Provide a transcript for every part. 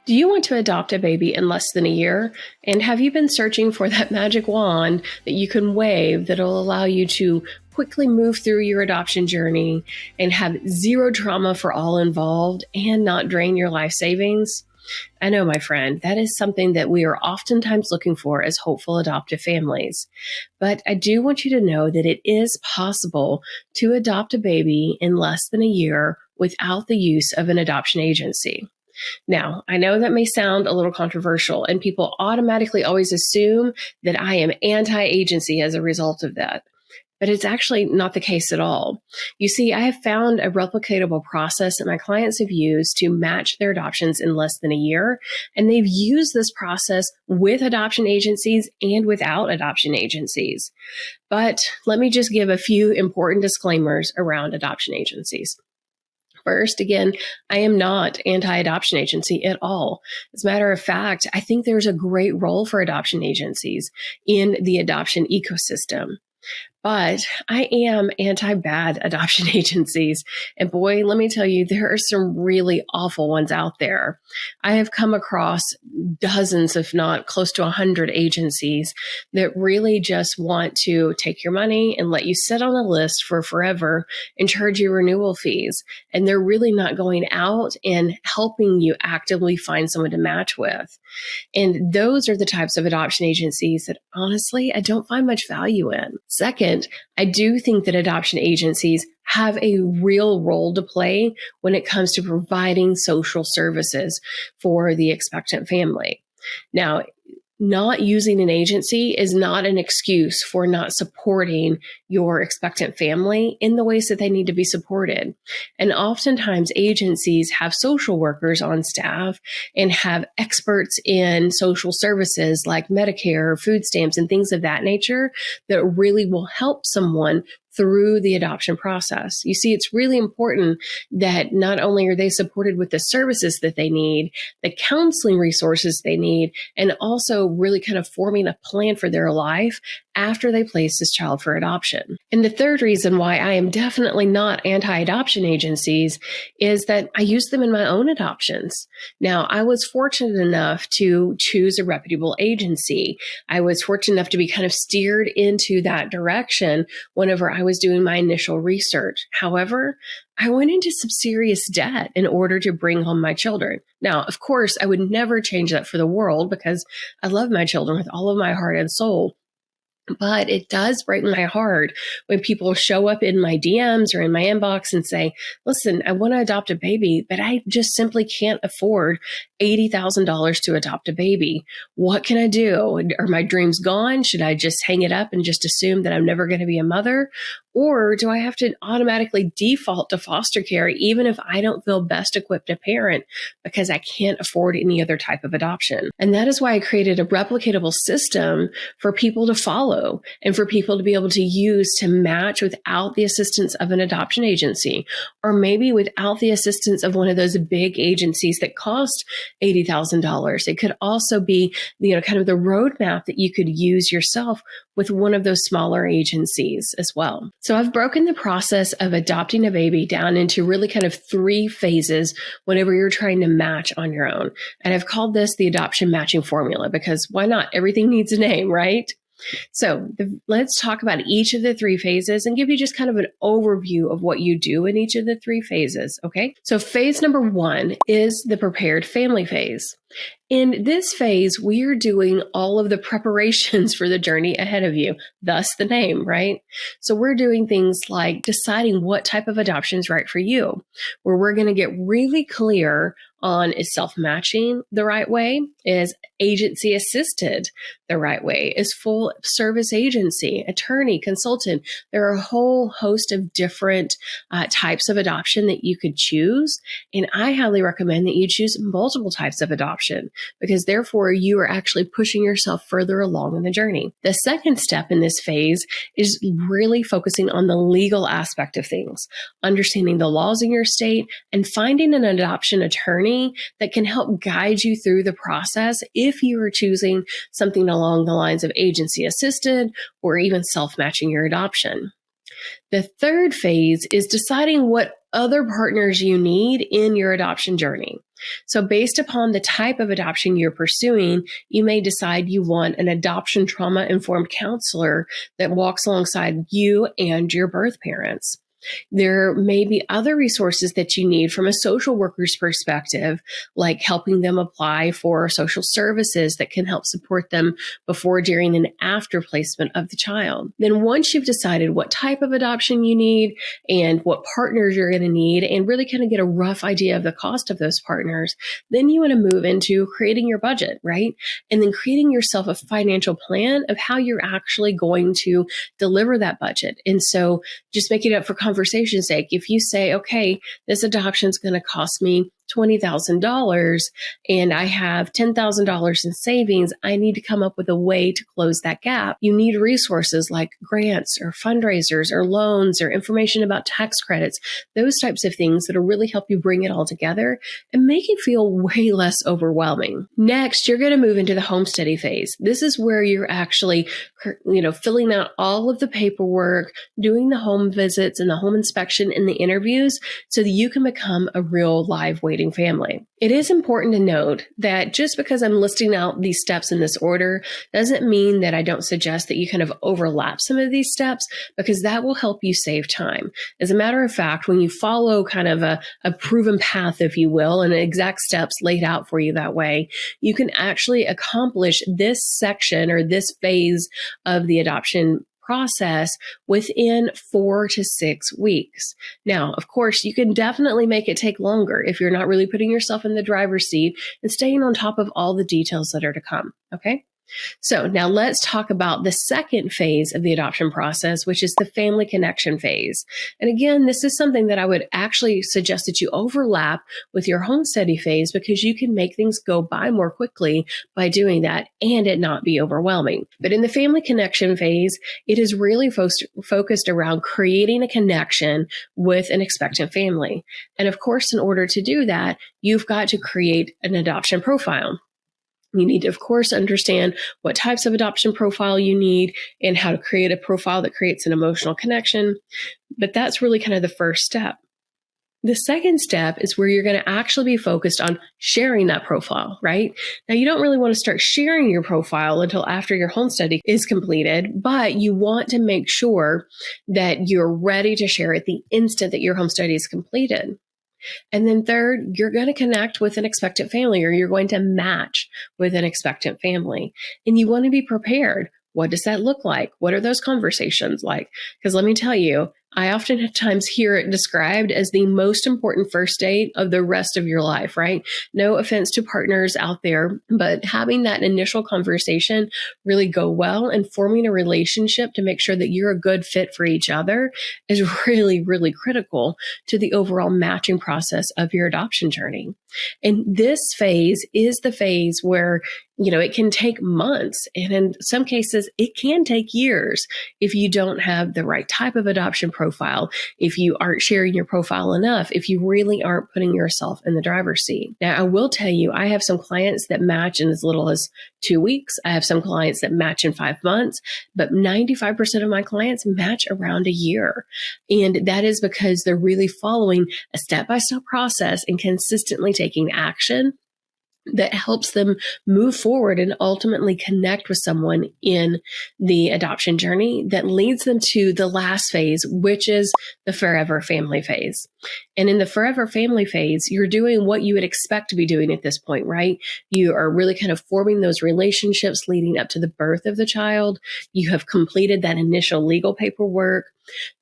Do you want to adopt a baby in less than a year? And have you been searching for that magic wand that you can wave that'll allow you to quickly move through your adoption journey and have zero trauma for all involved and not drain your life savings? I know, my friend, that is something that we are oftentimes looking for as hopeful adoptive families. But I do want you to know that it is possible to adopt a baby in less than a year without the use of an adoption agency. Now, I know that may sound a little controversial, and people automatically always assume that I am anti-agency as a result of that. But it's actually not the case at all. You see, I have found a replicatable process that my clients have used to match their adoptions in less than a year. And they've used this process with adoption agencies and without adoption agencies. But let me just give a few important disclaimers around adoption agencies. First, again, I am not anti-adoption agency at all. As a matter of fact, I think there's a great role for adoption agencies in the adoption ecosystem. But I am anti-bad adoption agencies. And boy, let me tell you, there are some really awful ones out there. I have come across dozens, if not close to 100 agencies that really just want to take your money and let you sit on a list for forever and charge you renewal fees. And they're really not going out and helping you actively find someone to match with. And those are the types of adoption agencies that honestly, I don't find much value in. Second, I do think that adoption agencies have a real role to play when it comes to providing social services for the expectant family. Now, not using an agency is not an excuse for not supporting your expectant family in the ways that they need to be supported. And oftentimes agencies have social workers on staff and have experts in social services like Medicare, food stamps, and things of that nature that really will help someone through the adoption process. You see, it's really important that not only are they supported with the services that they need, the counseling resources they need, and also really kind of forming a plan for their life after they place this child for adoption. And the third reason why I am definitely not anti-adoption agencies is that I use them in my own adoptions. Now, I was fortunate enough to choose a reputable agency. I was fortunate enough to be kind of steered into that direction whenever I was doing my initial research. However, I went into some serious debt in order to bring home my children. Now, of course, I would never change that for the world because I love my children with all of my heart and soul. But it does break my heart when people show up in my DMs or in my inbox and say, listen, I want to adopt a baby, but I just simply can't afford $80,000 to adopt a baby. What can I do? Are my dreams gone? Should I just hang it up and just assume that I'm never going to be a mother? Or do I have to automatically default to foster care even if I don't feel best equipped to parent because I can't afford any other type of adoption? And that is why I created a replicatable system for people to follow and for people to be able to use to match without the assistance of an adoption agency, or maybe without the assistance of one of those big agencies that cost $80,000. It could also be, kind of the roadmap that you could use yourself with one of those smaller agencies as well. So I've broken the process of adopting a baby down into really kind of 3 phases whenever you're trying to match on your own. And I've called this the adoption matching formula because why not? Everything needs a name, right? So let's talk about each of the 3 phases and give you just kind of an overview of what you do in each of the 3 phases. Okay. So phase number 1 is the prepared family phase. In this phase, we are doing all of the preparations for the journey ahead of you, thus the name, right? So we're doing things like deciding what type of adoption is right for you, where we're going to get really clear on is self-matching the right way, is agency assisted the right way, is full service agency, attorney, consultant. There are a whole host of different types of adoption that you could choose. And I highly recommend that you choose multiple types of adoption because therefore you are actually pushing yourself further along in the journey. The second step in this phase is really focusing on the legal aspect of things, understanding the laws in your state and finding an adoption attorney that can help guide you through the process if you are choosing something along the lines of agency assisted or even self-matching your adoption. The third phase is deciding what other partners you need in your adoption journey. So based upon the type of adoption you're pursuing, you may decide you want an adoption trauma-informed counselor that walks alongside you and your birth parents. There may be other resources that you need from a social worker's perspective, like helping them apply for social services that can help support them before, during, and after placement of the child. Then once you've decided what type of adoption you need and what partners you're going to need, and really kind of get a rough idea of the cost of those partners, then you want to move into creating your budget, right? And then creating yourself a financial plan of how you're actually going to deliver that budget. And so just make it up for conversation's sake. If you say, okay, this adoption is going to cost me $20,000 and I have $10,000 in savings, I need to come up with a way to close that gap. You need resources like grants or fundraisers or loans or information about tax credits, those types of things that'll really help you bring it all together and make it feel way less overwhelming. Next, you're going to move into the homesteading phase. This is where you're actually, filling out all of the paperwork, doing the home visits and the home inspection and the interviews so that you can become a real live waiting family. It is important to note that just because I'm listing out these steps in this order doesn't mean that I don't suggest that you kind of overlap some of these steps, because that will help you save time. As a matter of fact, when you follow kind of a proven path, if you will, and exact steps laid out for you that way, you can actually accomplish this section or this phase of the adoption process within 4 to 6 weeks. Now, of course, you can definitely make it take longer if you're not really putting yourself in the driver's seat and staying on top of all the details that are to come. Okay? So now let's talk about the second phase of the adoption process, which is the family connection phase. And again, this is something that I would actually suggest that you overlap with your homesteading phase, because you can make things go by more quickly by doing that and it not be overwhelming. But in the family connection phase, it is really focused around creating a connection with an expectant family. And of course, in order to do that, you've got to create an adoption profile. You need to, of course, understand what types of adoption profile you need and how to create a profile that creates an emotional connection. But that's really kind of the first step. The second step is where you're going to actually be focused on sharing that profile, right? Now, you don't really want to start sharing your profile until after your homesteading is completed, but you want to make sure that you're ready to share it the instant that your homesteading is completed. And then third, you're going to connect with an expectant family, or you're going to match with an expectant family. And you want to be prepared. What does that look like? What are those conversations like? Because let me tell you, I oftentimes hear it described as the most important first date of the rest of your life, right? No offense to partners out there, but having that initial conversation really go well and forming a relationship to make sure that you're a good fit for each other is really, really critical to the overall matching process of your adoption journey. And this phase is the phase where, it can take months, and in some cases, it can take years if you don't have the right type of adoption profile, if you aren't sharing your profile enough, if you really aren't putting yourself in the driver's seat. Now, I will tell you, I have some clients that match in as little as 2 weeks. I have some clients that match in 5 months, but 95% of my clients match around a year. And that is because they're really following a step-by-step process and consistently taking action that helps them move forward and ultimately connect with someone in the adoption journey that leads them to the last phase, which is the forever family phase. And in the forever family phase, you're doing what you would expect to be doing at this point, right? You are really kind of forming those relationships leading up to the birth of the child. You have completed that initial legal paperwork.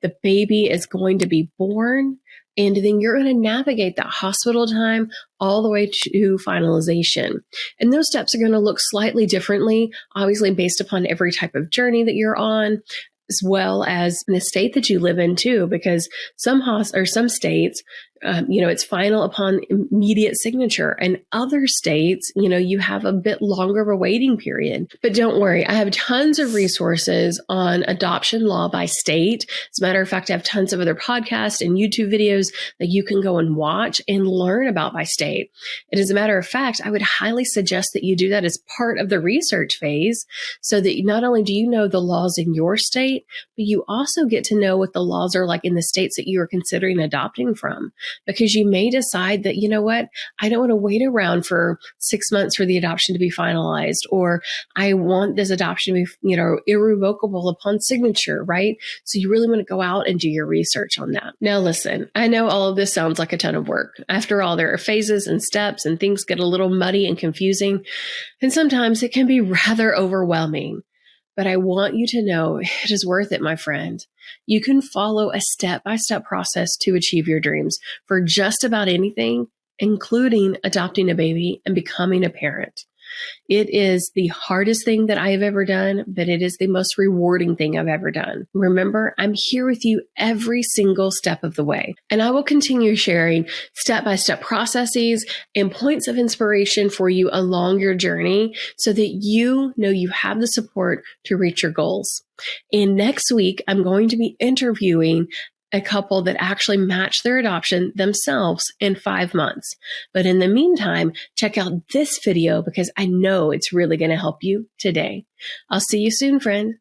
The baby is going to be born. And then you're going to navigate that hospital time all the way to finalization. And those steps are going to look slightly differently, obviously based upon every type of journey that you're on, as well as the state that you live in too, because some states, it's final upon immediate signature, and other states, you have a bit longer of a waiting period. But don't worry, I have tons of resources on adoption law by state. As a matter of fact, I have tons of other podcasts and YouTube videos that you can go and watch and learn about by state. And as a matter of fact, I would highly suggest that you do that as part of the research phase, so that not only do you know the laws in your state, but you also get to know what the laws are like in the states that you are considering adopting from. because you may decide that, you know what, I don't want to wait around for 6 months for the adoption to be finalized, or I want this adoption to be, irrevocable upon signature, right? So you really want to go out and do your research on that. Now, listen, I know all of this sounds like a ton of work. After all, there are phases and steps, and things get a little muddy and confusing, and sometimes it can be rather overwhelming. But I want you to know it is worth it, my friend. You can follow a step-by-step process to achieve your dreams for just about anything, including adopting a baby and becoming a parent. It is the hardest thing that I have ever done, but it is the most rewarding thing I've ever done. Remember, I'm here with you every single step of the way, and I will continue sharing step-by-step processes and points of inspiration for you along your journey so that you know you have the support to reach your goals. And next week, I'm going to be interviewing a couple that actually matched their adoption themselves in 5 months. But in the meantime, check out this video because I know it's really going to help you today. I'll see you soon, friend.